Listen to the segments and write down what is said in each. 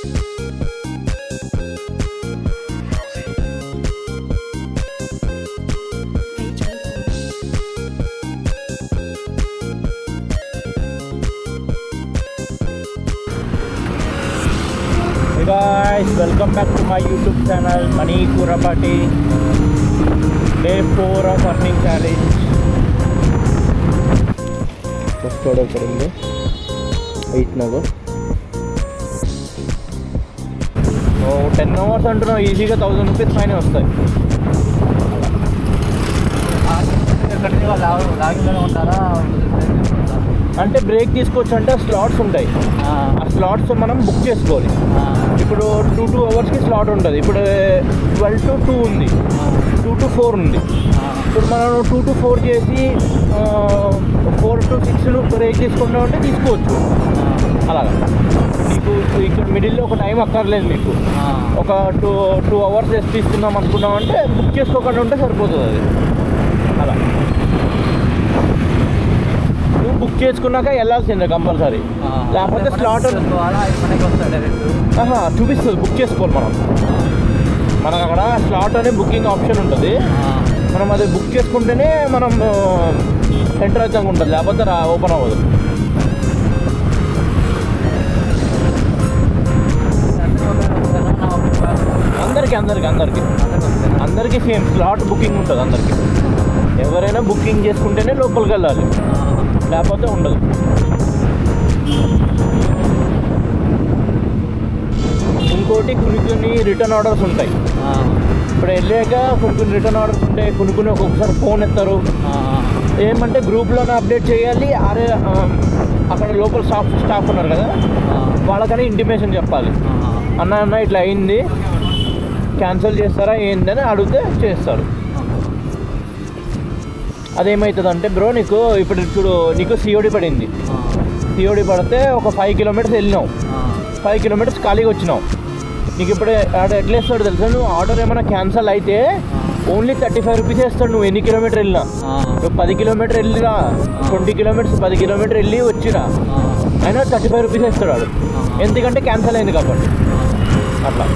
Guys, welcome back to my YouTube channel Mani Kurapati. Day 4 of earning challenge. First order करेंगे 8 number. तो 10 hours अंటున్నా ఈజీగా 1000 rupees fine వస్తాయి. అంటే break తీసుకోవచ్చు, అంటే స్లాట్స్ ఉంటాయి. ఆ స్లాట్స్ మనం బుక్ చేసుకోవాలి. ఇప్పుడు 2 hours స్లాట్ ఉంటుంది. ఇప్పుడు 12 to 2 ఉంది, 2 to 4 ఉంది. ఇప్పుడు మనం 2 to 4 చేసి 4 to 6 బ్రేక్ తీసుకుంటాం అంటే తీసుకోవచ్చు. అలాగా మీకు ఇక్కడ మిడిల్లో ఒక టైం అక్కర్లేదు. మీకు ఒక 2 hours రెస్ట్ తీసుకుందాం అనుకున్నాం అంటే బుక్ చేసుకోకుండా ఉంటే సరిపోతుంది. అది అలా నువ్వు బుక్ చేసుకున్నాక వెళ్ళాల్సిందే కంపల్సరీ. లేకపోతే స్లాట్ చూపిస్తుంది. బుక్ చేసుకోవాలి మనకు అక్కడ స్లాట్ అనే బుకింగ్ ఆప్షన్ ఉంటుంది. మనం అది బుక్ చేసుకుంటేనే మనం ఎంటర్ అవుతాం ఉంటుంది, లేకపోతే ఓపెన్ అవ్వదు. అందరికీ సేమ్ స్లాట్ బుకింగ్ ఉంటుంది. అందరికీ ఎవరైనా బుకింగ్ చేసుకుంటేనే లోపలికి వెళ్ళాలి, లేకపోతే ఉండదు. ఇంకోటి కొన్ని రిటర్న్ ఆర్డర్స్ ఉంటాయి. ఇప్పుడు వెళ్ళాక కొన్ని రిటర్న్ ఆర్డర్స్ ఉంటాయి. కొన్ని ఒక్కొక్కసారి ఫోన్ ఎత్తారు. ఏమంటే గ్రూప్లోనే అప్డేట్ చేయాలి. అరే అక్కడ లోపల స్టాఫ్ ఉన్నారు కదా, వాళ్ళకని ఇంటిమేషన్ చెప్పాలి. అన్న ఇట్లా అయింది, క్యాన్సిల్ చేస్తారా ఏందని అడిగితే చేస్తారు. అదేమవుతుందంటే బ్రో, నీకు ఇప్పుడు చూడు, నీకు సిఓడి పడింది. సిఓడి పడితే ఒక 5 kilometers వెళ్ళినావు, 5 kilometers ఖాళీగా వచ్చినావు. నీకు ఇప్పుడు ఆడ ఎట్లా ఇస్తాడు తెలుసా, నువ్వు ఆర్డర్ ఏమైనా క్యాన్సిల్ అయితే ఓన్లీ 35 rupees ఇస్తాడు. నువ్వు ఎన్ని కిలోమీటర్ వెళ్ళినా, నువ్వు 10 kilometers వెళ్ళిరా, 20 kilometers 10 kilometers వెళ్ళి వచ్చిరా, అయినా 35 rupees ఇస్తాడు వాడు. ఎందుకంటే క్యాన్సిల్ అయింది కాబట్టి. అట్లా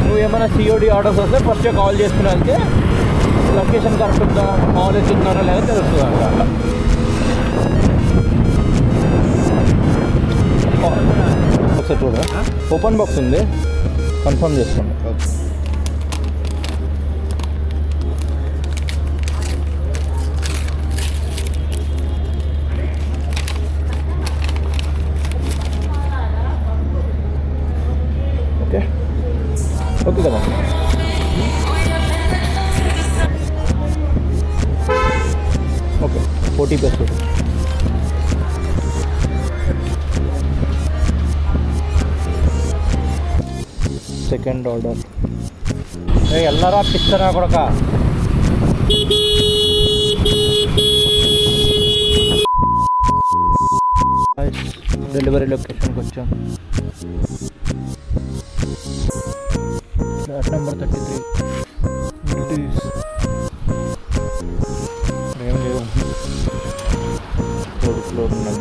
నువ్వు ఏమైనా సిఓడి ఆర్డర్స్ వస్తే ఫస్ట్ కాల్ చేసుకుని వెళ్తే లొకేషన్ కరెక్ట్ ఉందా, కాల్ ఎత్తున్నారా లేదా తెలుస్తుంది. అట్లా ఒకసారి చూడరా, ఓపెన్ బాక్స్ ఉంది, కన్ఫర్మ్ చేసుకోండి. ఓకే కదా. Okay 40 pesos. Second order. ఎల్లరా పిచ్చరా కొడక. డెలివరీ లొకేషన్కి వచ్చాం. Flat number 33. ఏం లేవు. ఫ్లోర్ ఉన్నది.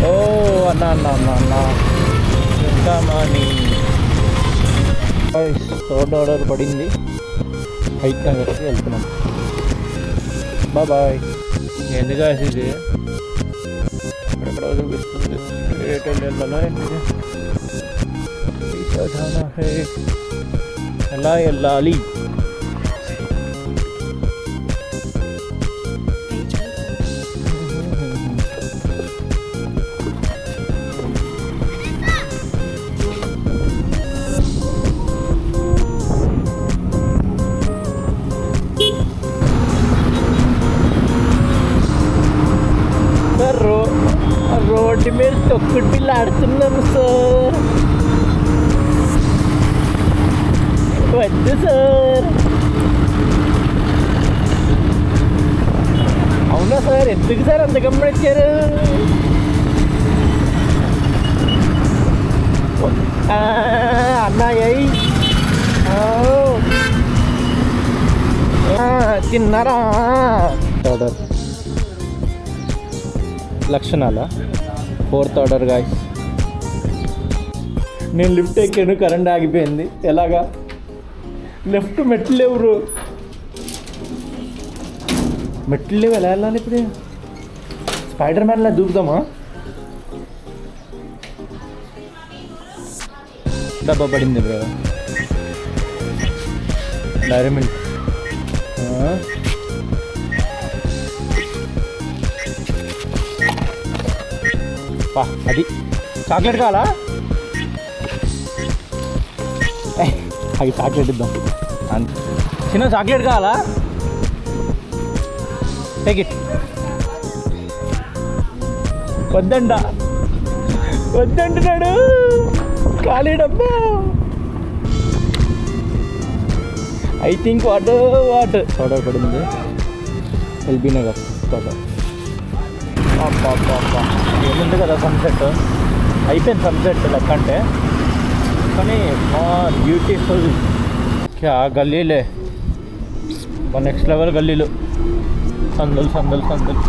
ఓ అన్న ఎంత మనీ. థర్డ్ ఆర్డర్ పడింది. హైట్ నగర్కి వెళ్తున్నాం. బాయ్. ఎందుకు ఇది ఎక్కడ చూపిస్తుంది, వెళ్ళాలా ఏంటిది, ఎలా వెళ్ళాలి. రోడ్డు మీద తొక్కుడు పిల్ల ఆడుతున్నాము సార్. వద్దు సార్. అవునా సార్, ఎందుకు సార్ అంత గమనించారు? అన్నాయి తిన్నారా? లక్షణాలా 4th ఆర్డర్ గాయ్స్. నేను లిఫ్ట్ ఎక్కాను, కరెంట్ ఆగిపోయింది. ఎలాగా లెఫ్ట్ మెట్లు లేవు బ్రో, మెట్లు లేవు. ఎలా వెళ్ళాలి ఇప్పుడు? స్పైడర్ మ్యాన్లా దూకుదామా? డబ్బా పడింది బ్రో. డైరీ మిల్క్ పా, అది చాక్లెట్ కావాలా? అది చాక్లెట్ ఇద్దాం. చిన్న చాక్లెట్ కావాలా? Take it. వద్దంటున్నాడు. ఖాళీ డబ్బా. ఐ థింక్ వాటర్ సోడా పడింది. LB Nagar soda. ఏముంది కదా సన్సెట్. అయిపోయింది సన్సెట్ లెక్క అంటే, కానీ బ్యూటిఫుల్. క్యా గల్లీలే, నెక్స్ట్ లెవెల్ గల్లీలు. సందులు సందులు సందులు.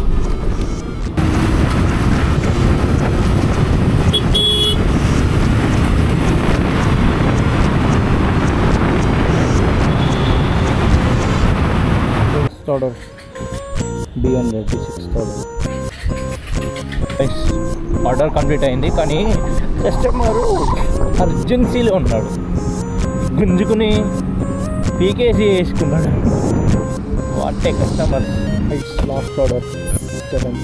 ఆర్డర్ B186 ఆర్డర్ కంప్లీట్ అయింది. కానీ కస్టమర్ అర్జెన్సీలో ఉన్నాడు, గుంజుకుని పీకేసి వేసుకున్నాడు. What a customer. Last order 7.